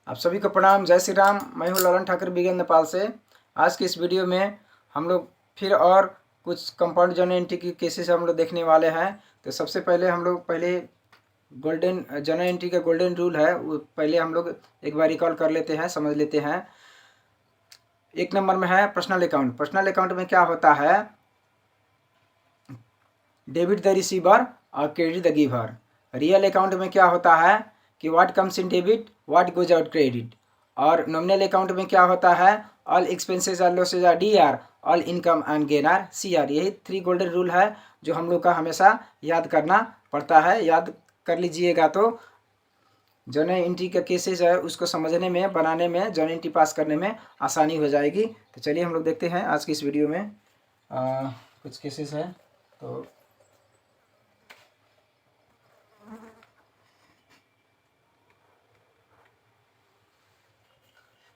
आप सभी को प्रणाम। जय श्री राम। मैं हूं ललन ठाकुर बिगन नेपाल से। आज की इस वीडियो में हम लोग फिर और कुछ कंपाउंड जर्नल एंट्री की केसेस हम लोग देखने वाले हैं। तो सबसे पहले हम लोग गोल्डन जर्नल एंट्री का गोल्डन रूल है वो पहले हम लोग एक बार रिकॉल कर लेते हैं, समझ लेते हैं। एक नंबर में है पर्सनल अकाउंट। पर्सनल अकाउंट में क्या होता है? डेबिट द रिसीवर और credit the giver. Real account में क्या होता है कि what comes in debit what goes out credit. और नॉमिनल अकाउंट में क्या होता है? All expenses are losses are DR, all income and gain are CR। यही 3 गोल्डन रूल है जो हम लोग का हमेशा याद करना पड़ता है। याद कर लीजिएगा तो जर्नल एंट्री का केसेस है उसको समझने में, बनाने में, जर्नल एंट्री पास करने में आसानी हो जाएगी। तो चलिए हम लोग देखते हैं आज की इस वीडियो में कुछ केसेस है। तो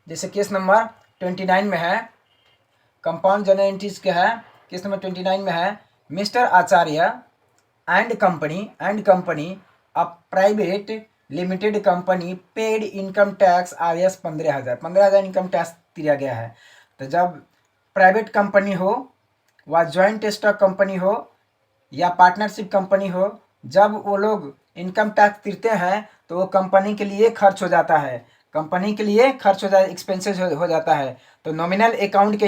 जैसे केस नंबर 29 में है, कंपाउंड जर्नल एंट्रीज के है। केस नंबर 29 में है, mister Acharya and company a private limited company paid income tax IRS 15,000 income tax दिया गया है। तो जब प्राइवेट कंपनी हो व ज्वाइंट स्टॉक कंपनी हो या पार्टनरशिप कंपनी हो, जब वो लोग इनकम टैक्स देते हैं तो वो कंपनी के लिए खर्च हो जाता है, कंपनी के लिए खर्च हो जाए, एक्सपेंसेस हो जाता है। तो नॉमिनल अकाउंट के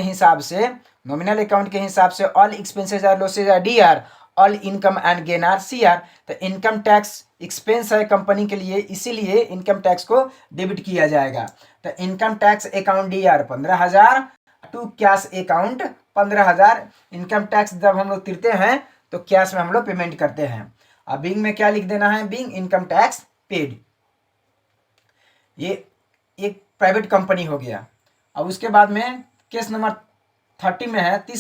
हिसाब से all expenses are losses are DR, all income and gain are CR। तो इनकम टैक्स एक्सपेंस है कंपनी के लिए, इसीलिए इनकम टैक्स को डेबिट किया जाएगा। तो income tax account DR 15,000 to cash account 15,000। Income tax जब हम लोग तिरते हैं तो कैश में हम लोग पेमेंट करते हैं। अब बिंग में क्या लिख देना है? Being income tax paid. ये एक प्राइवेट कंपनी हो गया। अब उसके बाद में केस नंबर 30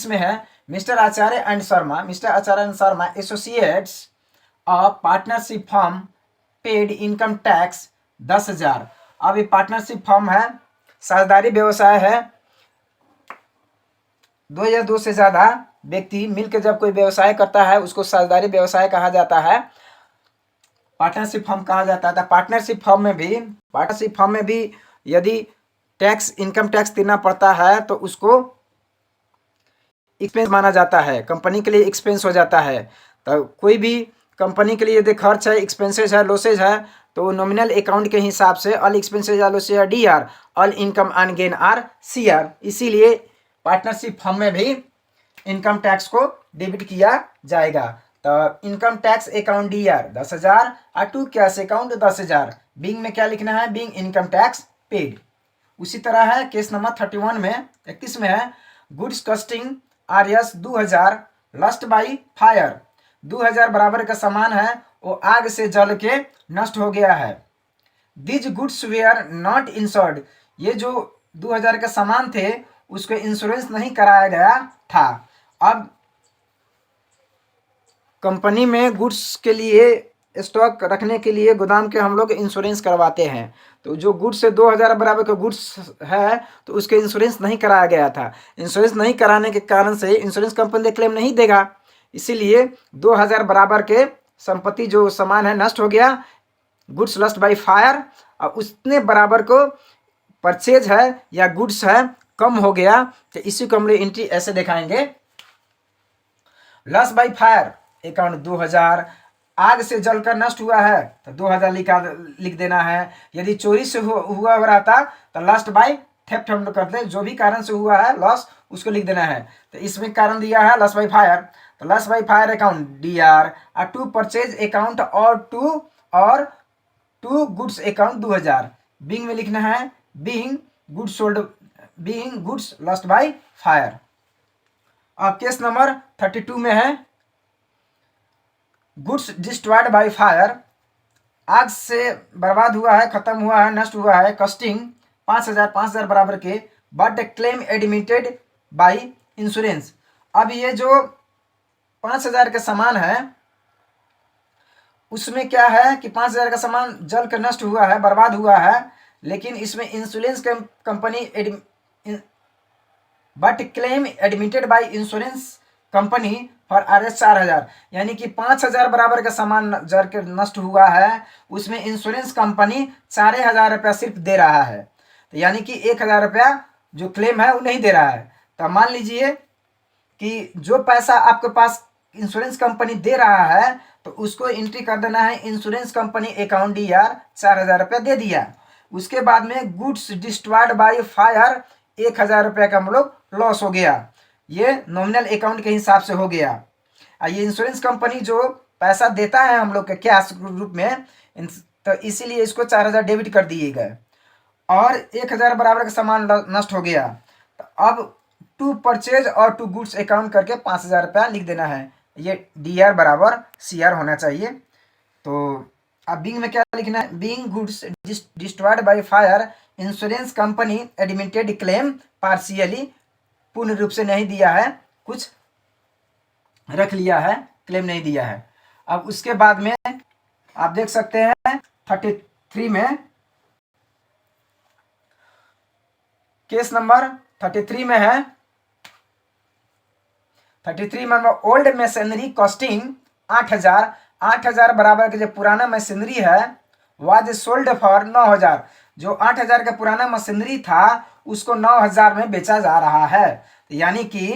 में है, mister Acharya and Sharma associates a partnership firm paid income tax 10,000। अब ये पार्टनरशिप फर्म है, साझेदारी व्यवसाय है, 2 या 2 से ज़्यादा व्यक्ति मिलकर जब कोई व्यवसाय करता है उसको साझेदारी व्यवसाय कहा जाता है, पार्टनरशिप फर्म कहा जाता है। पार्टनरशिप फर्म में भी यदि इनकम टैक्स देना पड़ता है तो उसको एक्सपेंस माना जाता है, कंपनी के लिए एक्सपेंस हो जाता है। तो कोई भी कंपनी के लिए यदि खर्च है, एक्सपेंसेस है, लॉसेज है, तो नॉमिनल अकाउंट के हिसाब से all expenses are losses are DR, all income and gain are CR। इसीलिए पार्टनरशिप फर्म में भी इनकम टैक्स को डेबिट किया जाएगा। तो इनकम टैक्स अकाउंट DR 10,000 और टू कैश अकाउंट 10,000। बिंग में क्या लिखना है? Being income tax paid. उसी तरह है केस नंबर 31 में है, goods costing IRS 2,000 lost by fire. 2,000 बराबर का सामान है, वो आग से जल के नष्ट हो गया है। These goods were not insured. ये जो 2,000 के सामान थे उसको इंश्योरेंस नहीं कराया गया था। अब कंपनी में गुड्स के लिए, स्टॉक रखने के लिए गोदाम के हम लोग इंश्योरेंस करवाते हैं। तो जो गुड्स से 2,000 बराबर का गुड्स है तो उसके इंश्योरेंस नहीं कराया गया था। इंश्योरेंस नहीं कराने के कारण से इंश्योरेंस कंपनी क्लेम नहीं देगा, इसीलिए 2,000 बराबर के संपत्ति जो सामान है नष्ट हो गया, गुड्स लस्ट बाई फायर। और उतने बराबर को परचेज है या गुड्स है कम हो गया, तो इसी को हम लोग एंट्री ऐसे दिखाएंगे, लॉस बाई फायर अकाउंट 2,000, आग से जलकर नष्ट हुआ है तो 2,000 लिख देना है। यदि चोरी से हुआ रहता तो लॉस्ट बाई थेफ्ट हम लोग करते हैं, जो भी कारण से हुआ है लॉस उसको लिख देना है। तो इसमें कारण दिया है लॉस बाई फायर, तो loss by fire account DR और टू परचेज अकाउंट और टू गुड्स अकाउंट 2,000। बिंग में लिखना है Bing goods lost by fire. अब केस नंबर 32 में है, गुड्स डिस्ट्रॉयड बाय फायर। आग से बर्बाद हुआ है, खत्म हुआ है, नष्ट हुआ है, कॉस्टिंग 5,000 बराबर के, but claim admitted by insurance. अब ये जो 5,000 का सामान है उसमें क्या है कि 5,000 का सामान जल कर नष्ट हुआ है, बर्बाद हुआ है, लेकिन इसमें insurance company but claim admitted by insurance company for RS 4000, यानी कि 5000 बराबर का सामान जर के नष्ट हुआ है, उसमें इंश्योरेंस कंपनी 4000 रुपया सिर्फ दे रहा है। तो यानी कि 1000 रुपया जो क्लेम है वो नहीं दे रहा है। तो मान लीजिए कि जो पैसा आपके पास इंश्योरेंस कंपनी दे रहा है तो उसको एंट्री कर देना है इंश्योरेंस कंपनी अकाउंट DR 4000 रुपया दे दिया। उसके बाद में गुड्स डिस्ट्रॉयड बाय फायर 1000 रुपया का हम लोग लॉस हो गया, ये नॉमिनल अकाउंट के हिसाब से हो गया। ये इंश्योरेंस कंपनी जो पैसा देता है हम लोग के कैश रूप में, तो इसीलिए इसको 4000 डेबिट कर दिए गए और 1000 बराबर का सामान नष्ट हो गया। तो अब टू परचेज और टू गुड्स अकाउंट करके 5000 रुपया लिख देना है। ये DR बराबर CR होना चाहिए। तो अब बिंग में क्या लिखना है, Bing goods destroyed by fire insurance company admitted claim partially, पूर्ण रूप से नहीं दिया है, कुछ रख लिया है, क्लेम नहीं दिया है। अब उसके बाद में आप देख सकते हैं 33 में, केस नंबर 33 में है, 33 में ओल्ड मशीनरी कॉस्टिंग 8000 बराबर के जो पुराना मशीनरी है वाज सोल्ड फॉर 9000, जो 8000 का पुराना मशीनरी था उसको 9000 में बेचा जा रहा है। तो यानी कि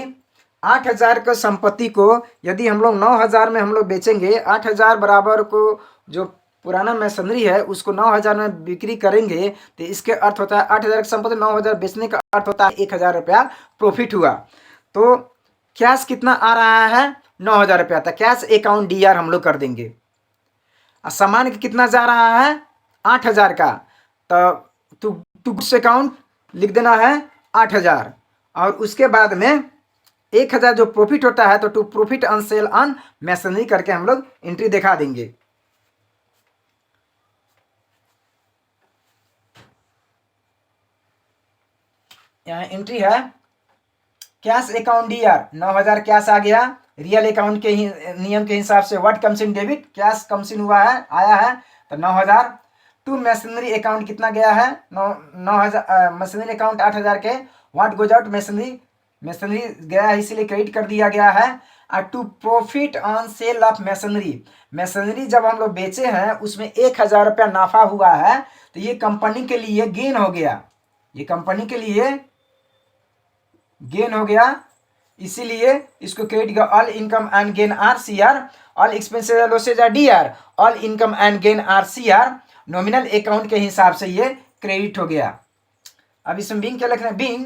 8000 का संपत्ति को यदि हम लोग 9000 में हम लोग बेचेंगे, 8000 बराबर को जो पुराना मशीनरी है उसको 9000 में बिक्री करेंगे, तो इसके अर्थ होता है 8000 की संपत्ति 9000 बेचने का अर्थ होता है 1000 रुपया प्रॉफिट हुआ। तो कैश कितना आ रहा है, 9000 रुपया था, कैश अकाउंट DR हम लोग कर देंगे। सामान कितना जा रहा है, 8000 का, तो टू गुड्स अकाउंट लिख देना है 8000 और उसके बाद में 1000 जो प्रॉफिट होता है तो to profit on sale on machinery करके हम लोग एंट्री दिखा देंगे। यहाँ एंट्री है कैश अकाउंट DR 9000 कैश आ गया, रियल अकाउंट के ही नियम के हिसाब से what comes in debit, cash comes in हुआ है, आया है, तो 9000। टू मशीनरी अकाउंट कितना गया है, 9000, मशीनरी अकाउंट 8000 के, व्हाट गोज आउट मशीनरी गया है इसीलिए क्रेडिट कर दिया गया है। और to profit on sale of machinery जब हम लोग बेचे हैं उसमें 1000 रुपया नाफा हुआ है, तो ये कंपनी के लिए गेन हो गया, ये कंपनी के लिए गेन हो गया, इसीलिए इसको क्रेडिट का all income and gain are CR, all expenses and losses are DR, all income and gain are CR, nominal account के हिसाब से ये क्रेडिट हो गया। अब इसमें बिंग क्या लिखना है, being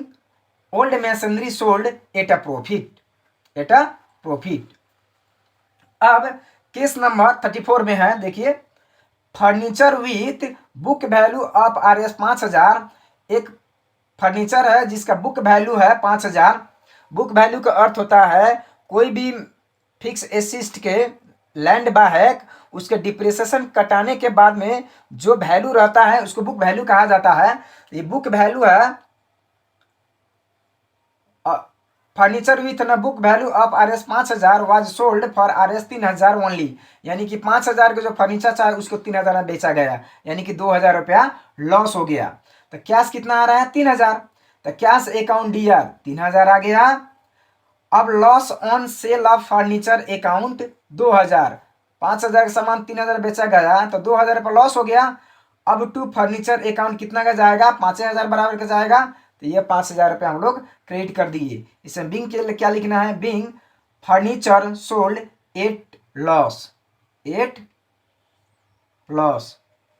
old machinery sold at a profit. अब केस नंबर 34 में है, देखिए furniture with book value of RS 5000, एक फर्नीचर है जिसका बुक वैल्यू है 5000। बुक वैल्यू का अर्थ होता है कोई भी फिक्स एसिस्ट के लैंड बाहक उसके डिप्रिसिएशन कटाने के बाद में जो वैल्यू रहता है उसको बुक वैल्यू कहा जाता है। ये बुक वैल्यू है फर्नीचर विथ न book value of RS 5000 was sold for RS 3000 only, यानी कि 5000 का जो फर्नीचर चाहे उसको 3000 में बेचा गया, यानी कि 2000 रुपया लॉस हो गया। तो कैश कितना आ रहा है, 3000, तो कैश अकाउंट DR 3000 आ गया। अब loss on sale of furniture account 2000, 5000 का सामान 3000 बेचा गया तो 2000 रुपया लॉस हो गया। अब टू फर्नीचर अकाउंट कितना का जाएगा, 5000 बराबर का जाएगा, तो ये 5000 रुपया हम लोग क्रेडिट कर दिए। इसमें बिंग के लिए क्या लिखना है, being furniture sold at loss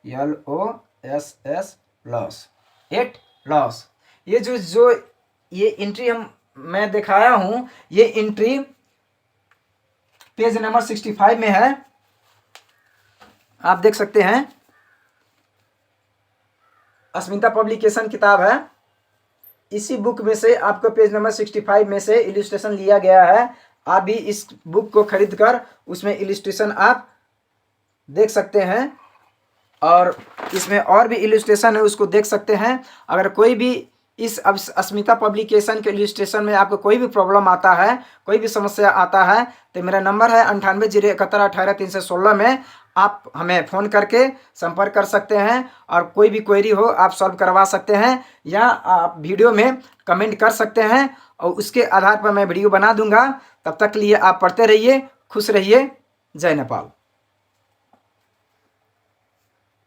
LOSS loss, at loss. ये जो ये एंट्री मैं दिखाया हूं, ये एंट्री पेज नंबर 65 में है, आप देख सकते हैं। अस्मिता पब्लिकेशन किताब है, इसी बुक में से आपको पेज नंबर 65 में से इलिस्ट्रेशन लिया गया है। आप भी इस बुक को खरीद कर उसमें इलिस्ट्रेशन आप देख सकते हैं और इसमें और भी इलिस्ट्रेशन है उसको देख सकते हैं। अगर कोई भी इस अस्मिता पब्लिकेशन के इलिस्ट्रेशन में आपको कोई भी प्रॉब्लम आता है, कोई भी समस्या आता है, तो मेरा नंबर है 9801718316 में आप हमें फ़ोन करके संपर्क कर सकते हैं और कोई भी क्वेरी हो आप सॉल्व करवा सकते हैं, या आप वीडियो में कमेंट कर सकते हैं और उसके आधार पर मैं वीडियो बना दूंगा। तब तक के लिए आप पढ़ते रहिए, खुश रहिए। जय नेपाल।